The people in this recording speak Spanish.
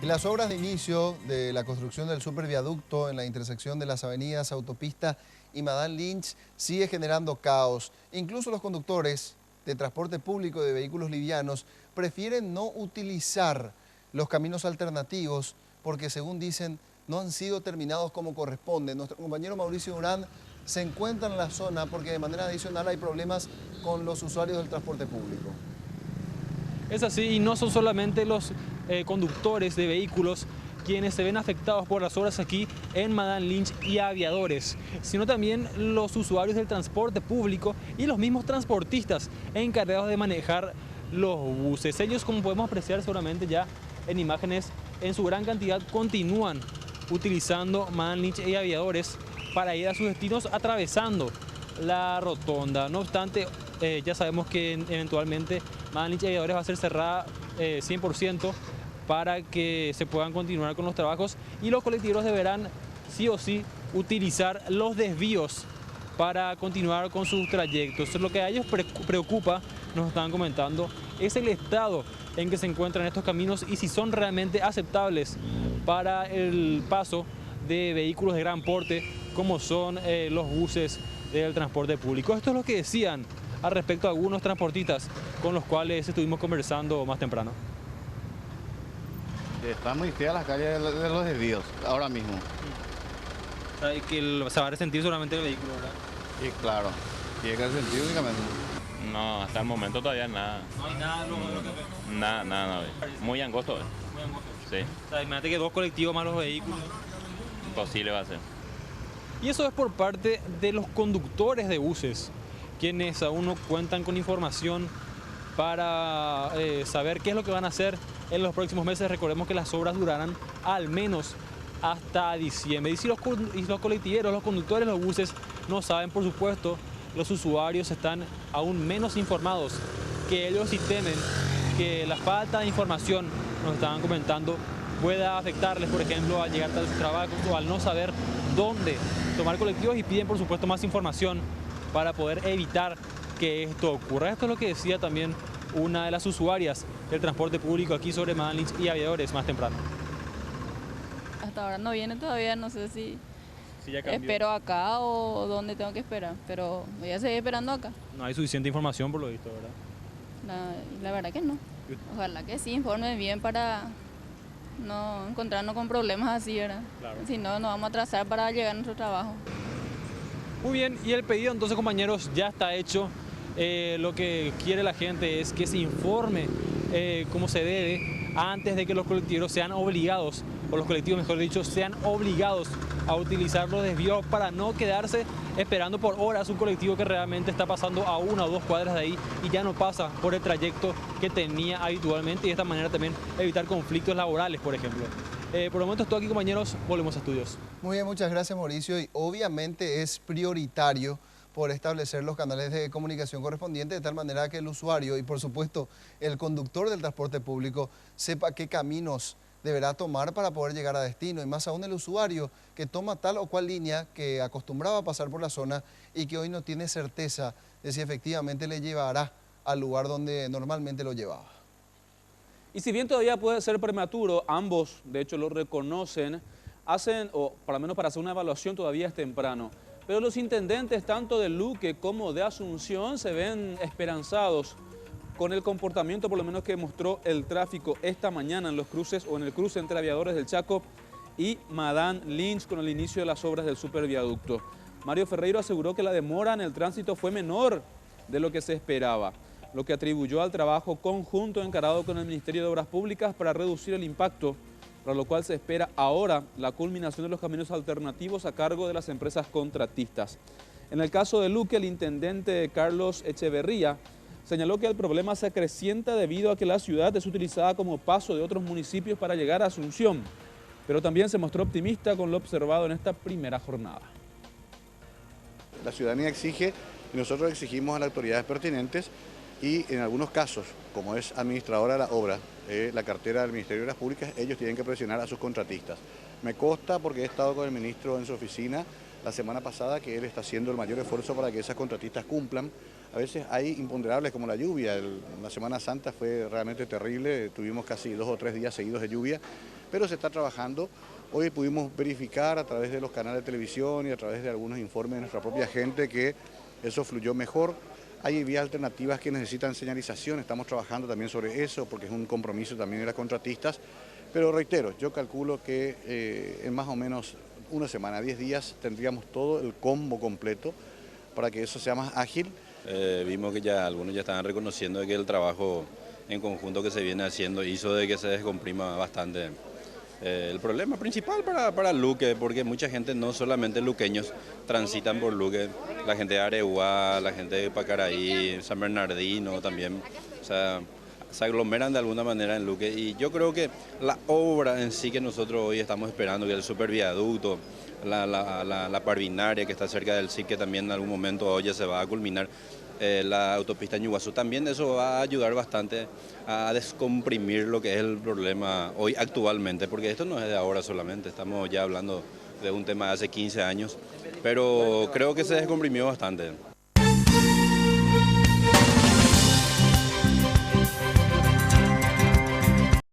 En las obras de inicio de la construcción del superviaducto en la intersección de las avenidas Autopista y Madame Lynch sigue generando caos. Incluso los conductores de transporte público de vehículos livianos prefieren no utilizar los caminos alternativos porque, según dicen, no han sido terminados como corresponde. Nuestro compañero Mauricio Durán se encuentra en la zona porque de manera adicional hay problemas con los usuarios del transporte público. Es así, y no son solamente los conductores de vehículos quienes se ven afectados por las obras aquí en Madame Lynch y Aviadores, sino también los usuarios del transporte público y los mismos transportistas encargados de manejar los buses. Ellos, como podemos apreciar seguramente ya en imágenes, en su gran cantidad continúan utilizando Madame Lynch y Aviadores para ir a sus destinos atravesando la rotonda. No obstante, ya sabemos que eventualmente Madame Lynch y Aviadores va a ser cerrada 100% para que se puedan continuar con los trabajos, y los colectiveros deberán sí o sí utilizar los desvíos para continuar con sus trayectos. Lo que a ellos preocupa, nos estaban comentando, es el estado en que se encuentran estos caminos y si son realmente aceptables para el paso de vehículos de gran porte como son los buses del transporte público. Esto es lo que decían al respecto a algunos transportistas con los cuales estuvimos conversando más temprano. Está muy fea las calles de los desvíos, ahora mismo. Que se va a resentir solamente el vehículo, ¿verdad? Y claro, tiene que sentir únicamente. No, hasta el momento todavía nada. No hay nada, lo que ve. Nada. Muy angosto. Muy angosto. Sí, O sea, imagínate que dos colectivos más los vehículos. imposible va a ser. Y eso es por parte de los conductores de buses, quienes aún no cuentan con información para saber qué es lo que van a hacer en los próximos meses. Recordemos que las obras durarán al menos hasta diciembre. Y si los colectiveros, los conductores de los buses no saben, por supuesto, los usuarios están aún menos informados que ellos, y temen que la falta de información, nos estaban comentando, pueda afectarles, por ejemplo, al llegar tarde a sus trabajos o al no saber dónde tomar colectivos, y piden, por supuesto, más información para poder evitar que esto ocurra. Esto es lo que decía también una de las usuarias del transporte público aquí sobre Madame Lynch y Aviadores más temprano. Hasta ahora no viene todavía, no sé si Ya cambió. espero acá o dónde tengo que esperar, pero voy a seguir esperando acá. No hay suficiente información por lo visto, ¿verdad? La verdad que no. Ojalá que sí informe bien para no encontrarnos con problemas así, ¿verdad? Claro. Si no, nos vamos a atrasar para llegar a nuestro trabajo. Muy bien, y el pedido entonces, compañeros, ya está hecho. Lo que quiere la gente es que se informe como se debe antes de que los colectivos sean obligados, o los colectivos, mejor dicho, sean obligados a utilizar los desvíos para no quedarse esperando por horas un colectivo que realmente está pasando a 1 o 2 cuadras de ahí y ya no pasa por el trayecto que tenía habitualmente, y de esta manera también evitar conflictos laborales, por ejemplo. Por el momento estoy aquí, compañeros, volvemos a estudios. Muy bien, muchas gracias, Mauricio. Y obviamente es prioritario por establecer los canales de comunicación correspondientes de tal manera que el usuario y, por supuesto, el conductor del transporte público sepa qué caminos deberá tomar para poder llegar a destino, y más aún el usuario que toma tal o cual línea que acostumbraba a pasar por la zona y que hoy no tiene certeza de si efectivamente le llevará al lugar donde normalmente lo llevaba. Y si bien todavía puede ser prematuro, ambos de hecho lo reconocen, o por lo menos para hacer una evaluación todavía es temprano. Pero los intendentes tanto de Luque como de Asunción se ven esperanzados con el comportamiento por lo menos que mostró el tráfico esta mañana en los cruces o en el cruce entre Aviadores del Chaco y Madame Lynch con el inicio de las obras del superviaducto. Mario Ferreiro aseguró que la demora en el tránsito fue menor de lo que se esperaba, lo que atribuyó al trabajo conjunto encarado con el Ministerio de Obras Públicas para reducir el impacto, para lo cual se espera ahora la culminación de los caminos alternativos a cargo de las empresas contratistas. En el caso de Luque, el intendente Carlos Echeverría señaló que el problema se acrecienta debido a que la ciudad es utilizada como paso de otros municipios para llegar a Asunción, pero también se mostró optimista con lo observado en esta primera jornada. La ciudadanía exige y nosotros exigimos a las autoridades pertinentes, y en algunos casos, como es administradora de la obra, la cartera del Ministerio de Obras Públicas, ellos tienen que presionar a sus contratistas. Me consta, porque he estado con el ministro en su oficina la semana pasada, que él está haciendo el mayor esfuerzo para que esas contratistas cumplan. A veces hay imponderables como la lluvia. La Semana Santa fue realmente terrible, tuvimos casi 2 o 3 días seguidos de lluvia, pero se está trabajando. Hoy pudimos verificar a través de los canales de televisión y a través de algunos informes de nuestra propia gente que eso fluyó mejor. Hay vías alternativas que necesitan señalización, estamos trabajando también sobre eso porque es un compromiso también de las contratistas. Pero reitero, yo calculo que en más o menos una semana, 10 días, tendríamos todo el combo completo para que eso sea más ágil. Vimos que ya algunos ya estaban reconociendo que el trabajo en conjunto que se viene haciendo hizo de que se descomprima bastante. El problema principal para Luque, porque mucha gente, no solamente luqueños, transitan por Luque, la gente de Areguá, la gente de Pacaraí, San Bernardino también, o sea, se aglomeran de alguna manera en Luque, y yo creo que la obra en sí que nosotros hoy estamos esperando, que el superviaducto, la Parvinaria que está cerca del SIC, que también en algún momento hoy ya se va a culminar, la autopista Ñuguazú, también eso va a ayudar bastante a descomprimir lo que es el problema hoy actualmente, porque esto no es de ahora solamente, estamos ya hablando de un tema de hace 15 años, pero creo que se descomprimió bastante.